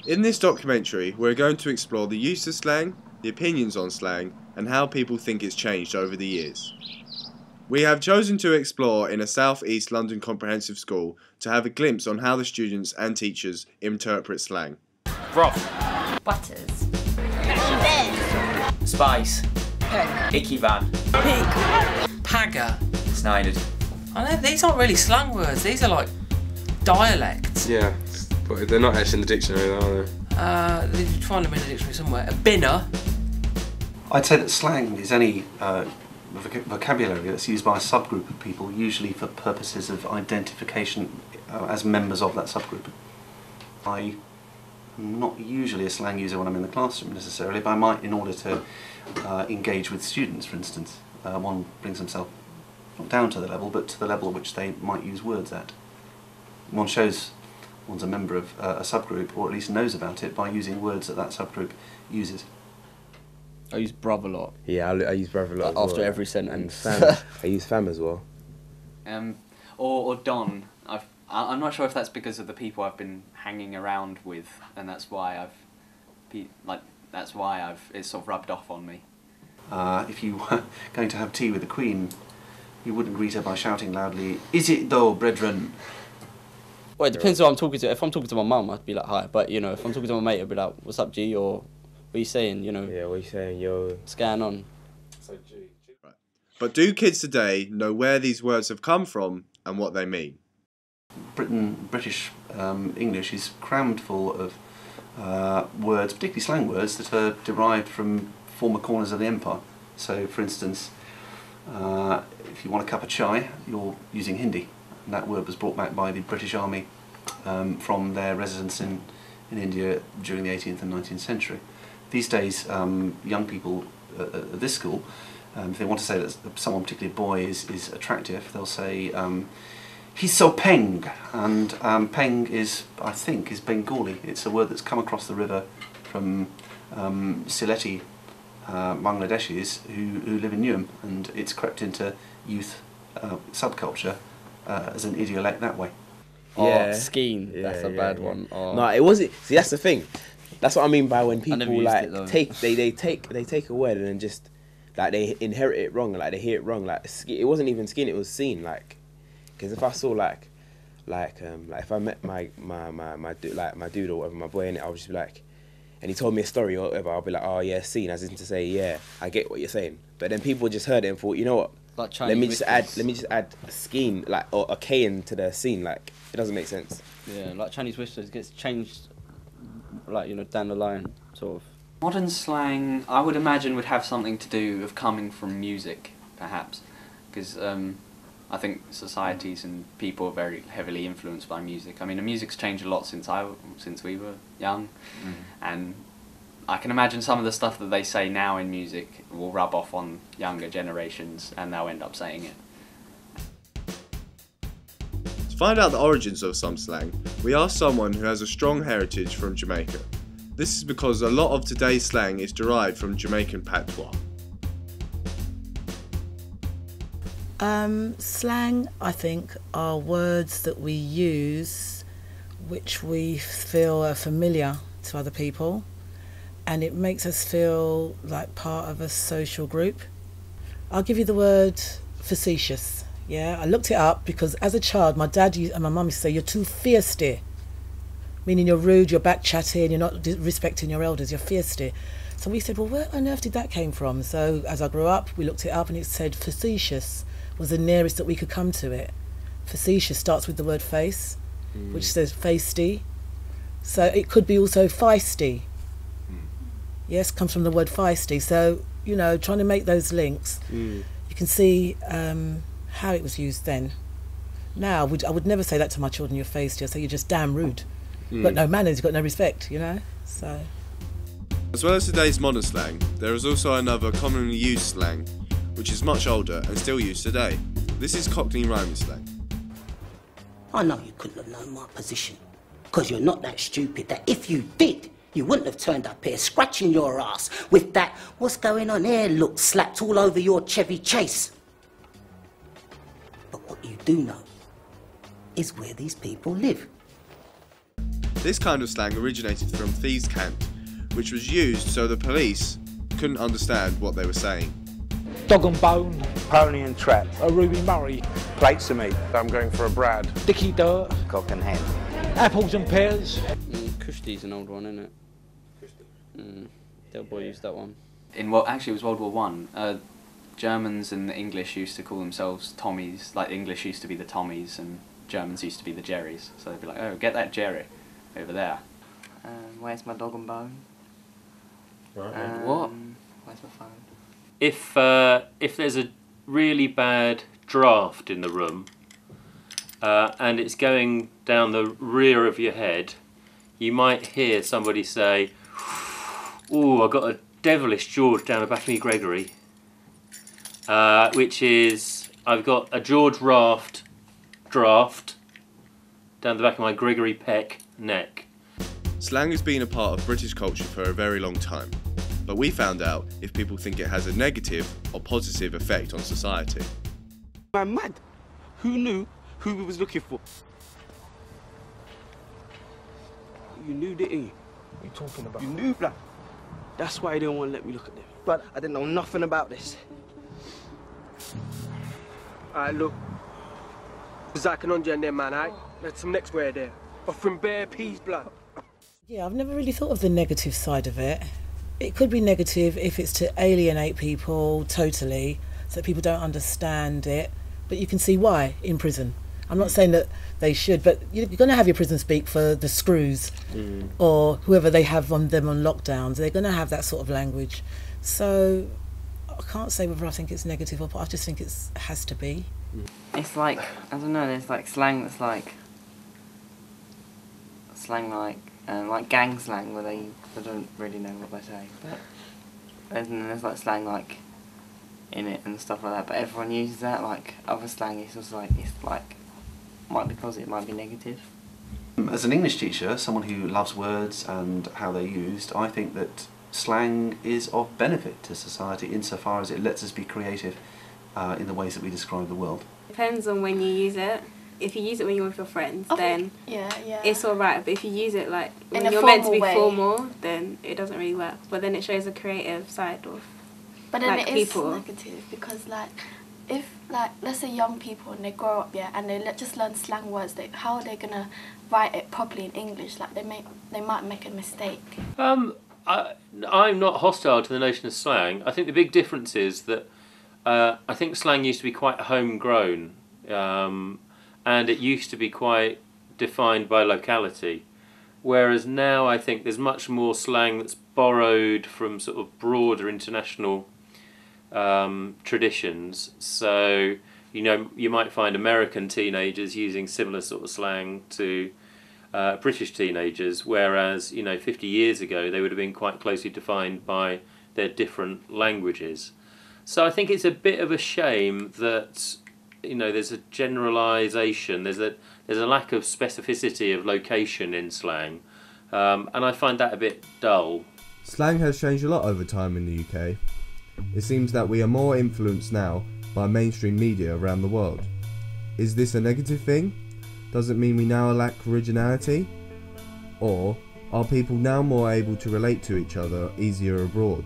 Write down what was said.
In this documentary, we're going to explore the use of slang, the opinions on slang, and how people think it's changed over the years. We have chosen to explore in a South East London comprehensive school to have a glimpse on how the students and teachers interpret slang. Broth. Butters. Bears. Spice. Peg. Icky van. Pig. Pagger. Snided. I know, these aren't really slang words, these are like dialects. Yeah, but they're not actually in the dictionary, are they? You find them in the dictionary somewhere. A binner. I'd say that slang is any vocabulary that's used by a subgroup of people, usually for purposes of identification as members of that subgroup. I'm not usually a slang user when I'm in the classroom necessarily, but I might in order to engage with students, for instance. One brings himself not down to the level, but to the level at which they might use words at. One shows one's a member of a subgroup, or at least knows about it, by using words that that subgroup uses. I use bruv a lot. Yeah, I use bruv a lot After well. every sentence. And fam. I use fam as well. Or Don. I'm not sure if that's because of the people I've been hanging around with, and that's why it's sort of rubbed off on me. If you were going to have tea with the Queen, you wouldn't greet her by shouting loudly, "Is it though, brethren?" Well, it depends who I'm talking to. If I'm talking to my mum, I'd be like, hi. But, you know, if I'm talking to my mate, I'd be like, what's up, G? Or, what are you saying, you know? Yeah, what are you saying, yo? What's going on? Right. But do kids today know where these words have come from and what they mean? British English is crammed full of words, particularly slang words, that are derived from former corners of the empire. So, for instance, if you want a cup of chai, you're using Hindi. And that word was brought back by the British Army from their residence in India during the 18th and 19th century. These days, young people at this school, if they want to say that someone, particularly a boy, is attractive, they'll say, he's so peng. And peng is, I think, is Bengali. It's a word that's come across the river from Sylheti Bangladeshis who live in Newnham, and it's crept into youth subculture as an idiolect that way. Yeah. Oh, skeen. That's a bad one. Oh. No, it wasn't. See, that's the thing. That's what I mean by when people like take they take a word and then just like they inherit it wrong, like they hear it wrong. Like it wasn't even skin, it was seen. Like, because if I saw like if I met my dude or whatever, my boy, in it, I would just be like, and he told me a story or whatever, I'll be like, oh yeah, seen, as in to say, yeah, I get what you're saying. But then people just heard it and thought, you know what? Like let me just add a scheme, like, or a K into the scene. Like, it doesn't make sense. Yeah, like Chinese whispers gets changed, like, you know, down the line, sort of. Modern slang, I would imagine, would have something to do with coming from music, perhaps, because I think societies and people are very heavily influenced by music. I mean, the music's changed a lot since we were young, and I can imagine some of the stuff that they say now in music will rub off on younger generations, and they'll end up saying it. To find out the origins of some slang, we asked someone who has a strong heritage from Jamaica. This is because a lot of today's slang is derived from Jamaican patois. Slang, I think, are words that we use which we feel are familiar to other people, and it makes us feel like part of a social group. I'll give you the word facetious. Yeah, I looked it up because as a child my dad and my mum used to say, you're too feisty, meaning you're rude, you're back chatting, you're not respecting your elders, you're feisty. So we said, well, where on earth did that came from? So as I grew up, we looked it up and it said facetious was the nearest that we could come to it. Facetious starts with the word face, which says feisty. So it could be also feisty. Yes, comes from the word feisty. So, you know, trying to make those links, you can see how it was used then. Now, I would never say that to my children, you're feisty. I say you're just damn rude. You've got no manners, you've got no respect, you know? So. As well as today's modern slang, there is also another commonly used slang, which is much older and still used today. This is Cockney rhyming slang. I know you couldn't have known my position, because you're not that stupid that if you did, you wouldn't have turned up here scratching your ass with that "what's going on here" look slapped all over your Chevy Chase. But what you do know is where these people live. This kind of slang originated from thieves' cant, which was used so the police couldn't understand what they were saying. Dog and bone, pony and trap, a Ruby Murray, plates of meat, I'm going for a Brad, Dicky Dirt, cock and hen, apples and pears. Kushti's an old one, isn't it? Del Boy used that one. Actually it was World War One. Germans and the English used to call themselves Tommies. Like English used to be the Tommies and Germans used to be the Jerrys. So they'd be like, oh, get that Jerry over there. Where's my dog and bone? Right. What? Where's my phone? If there's a really bad draft in the room and it's going down the rear of your head, you might hear somebody say, "Oh, I got a devilish George down the back of me, Gregory." Which is, I've got a George draft down the back of my Gregory Peck neck. Slang has been a part of British culture for a very long time, but we found out if people think it has a negative or positive effect on society. I'm mad. Who knew who we was looking for? You knew, didn't you? What are you talking about? You knew, blood. That's why you didn't want to let me look at them. But I didn't know nothing about this. Alright, look. There's like an on there, man, alright? There's some next word there. Offering bare peas, blood. Yeah, I've never really thought of the negative side of it. It could be negative if it's to alienate people totally, so that people don't understand it, but you can see why in prison. I'm not saying that they should, but you're going to have your prison speak for the screws or whoever they have on them on lockdowns. They're going to have that sort of language. So I can't say whether I think it's negative or I just think it has to be. It's like, I don't know, there's like slang that's like gang slang where they don't really know what they say. But and then there's like slang like in it and stuff like that. But everyone uses that. Like other slang, it's just like might be positive, might be negative. As an English teacher, someone who loves words and how they're used, I think that slang is of benefit to society insofar as it lets us be creative in the ways that we describe the world. Depends on when you use it. If you use it when you're with your friends, then it's alright. But if you use it like when you're meant to be formal, then it doesn't really work. But then it shows a creative side of But then like, it is people. negative because like if like let's say young people and they grow up and they just learn slang words, how are they gonna write it properly in English? Like they might make a mistake. I'm not hostile to the notion of slang. I think the big difference is that I think slang used to be quite homegrown, and it used to be quite defined by locality, whereas now I think there's much more slang that's borrowed from sort of broader international traditions. So, you know, you might find American teenagers using similar sort of slang to British teenagers, whereas, you know, 50 years ago they would have been quite closely defined by their different languages. So I think it's a bit of a shame that, you know, there's a generalisation, there's a lack of specificity of location in slang, and I find that a bit dull. Slang has changed a lot over time in the UK. It seems that we are more influenced now by mainstream media around the world. Is this a negative thing? Does it mean we now lack originality? Or are people now more able to relate to each other easier abroad?